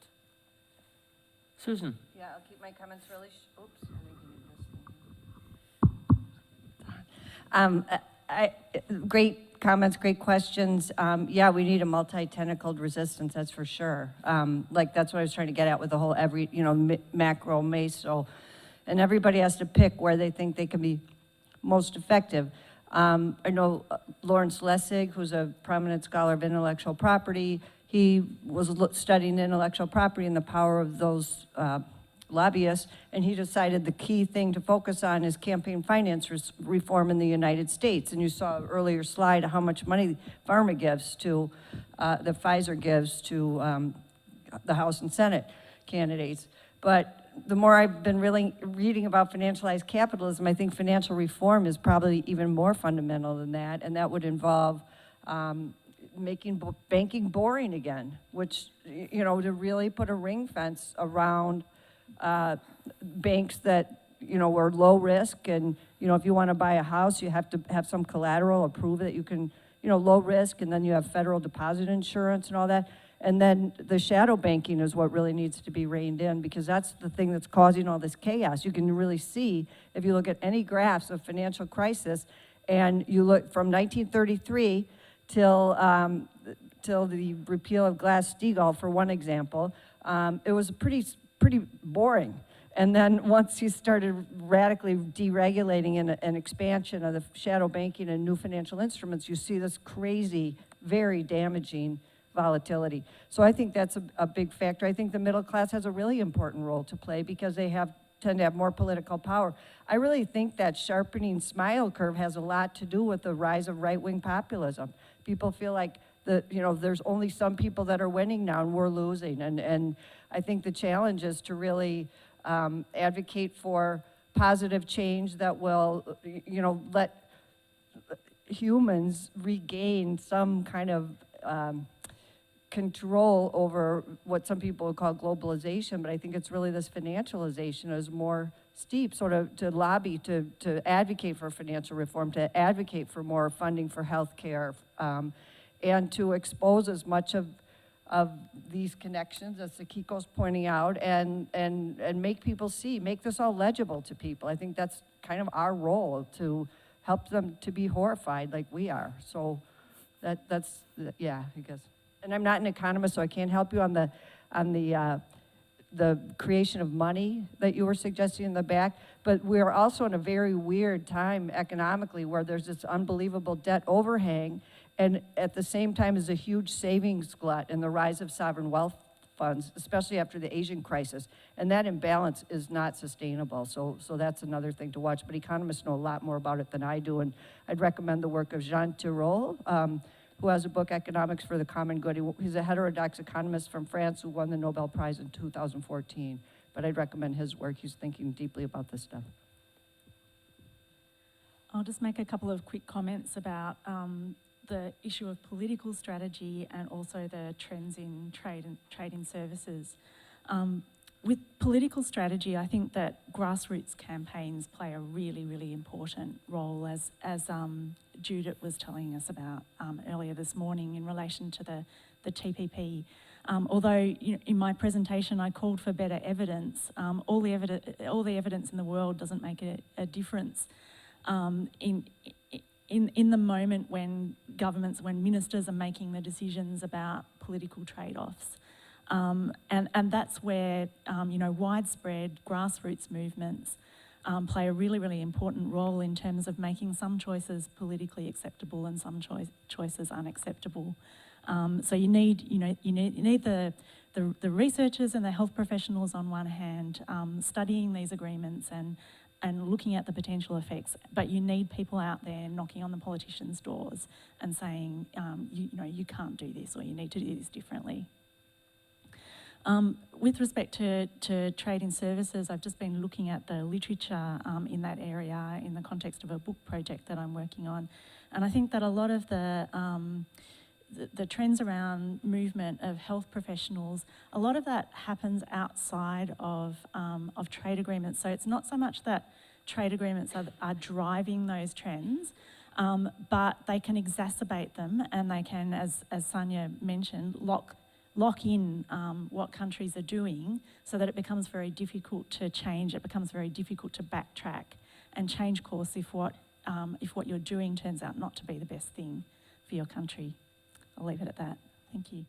Susan. Yeah, I'll keep my comments really, oops. Great comments, great questions. Yeah, we need a multi-tentacled resistance, that's for sure. Like, that's what I was trying to get at with the whole macro, meso, and everybody has to pick where they think they can be most effective. I know Lawrence Lessig, who's a prominent scholar of intellectual property, he was studying intellectual property and the power of those lobbyists, and he decided the key thing to focus on is campaign finance reform in the United States. And you saw an earlier slide how much money pharma gives to, the Pfizer gives to the House and Senate candidates. But the more I've been really reading about financialized capitalism, I think financial reform is probably even more fundamental than that, and that would involve making banking boring again, which, to really put a ring fence around banks that, were low risk, and, if you want to buy a house, you have to have some collateral or prove that you can, low risk, and then you have federal deposit insurance and all that. And then the shadow banking is what really needs to be reined in, because that's the thing that's causing all this chaos. You can really see, if you look at any graphs of financial crisis, and you look from 1933 till the repeal of Glass-Steagall, for one example, it was pretty boring. And then once you started radically deregulating and expansion of the shadow banking and new financial instruments, you see this crazy, very damaging volatility. So I think that's a big factor. I think the middle class has a really important role to play because they tend to have more political power. I really think that sharpening smile curve has a lot to do with the rise of right-wing populism. People feel like there's only some people that are winning now and we're losing. And I think the challenge is to really advocate for positive change that will, let humans regain some kind of control over what some people would call globalization, but I think it's really this financialization is more steep, sort of to lobby, to advocate for financial reform, to advocate for more funding for healthcare, and to expose as much of these connections, as Sakiko's pointing out, and make people see, make this all legible to people. I think that's kind of our role, to help them to be horrified like we are. So that's I guess. And I'm not an economist, so I can't help you on the creation of money that you were suggesting in the back, but we're also in a very weird time economically where there's this unbelievable debt overhang, and at the same time is a huge savings glut and the rise of sovereign wealth funds, especially after the Asian crisis. And that imbalance is not sustainable, so that's another thing to watch. But economists know a lot more about it than I do, and I'd recommend the work of Jean Tirole, who has a book, Economics for the Common Good. He's a heterodox economist from France who won the Nobel Prize in 2014. But I'd recommend his work. He's thinking deeply about this stuff. I'll just make a couple of quick comments about the issue of political strategy and also the trends in trade in services. With political strategy, I think that grassroots campaigns play a really, really important role, as Judith was telling us about earlier this morning in relation to the TPP. Although in my presentation I called for better evidence, all the evidence in the world doesn't make a difference in the moment when when ministers are making the decisions about political trade-offs. And that's where, widespread grassroots movements play a really, really important role in terms of making some choices politically acceptable and some choices unacceptable. So you need the researchers and the health professionals on one hand, studying these agreements and looking at the potential effects, but you need people out there knocking on the politicians' doors and saying, you can't do this, or you need to do this differently. With respect to trade in services, I've just been looking at the literature in that area in the context of a book project that I'm working on. And I think that a lot of the trends around movement of health professionals, a lot of that happens outside of trade agreements. So it's not so much that trade agreements are driving those trends, but they can exacerbate them, and they can, as Sonia mentioned, lock in what countries are doing, so that it becomes very difficult to change. It becomes very difficult to backtrack and change course if what you're doing turns out not to be the best thing for your country. I'll leave it at that. Thank you.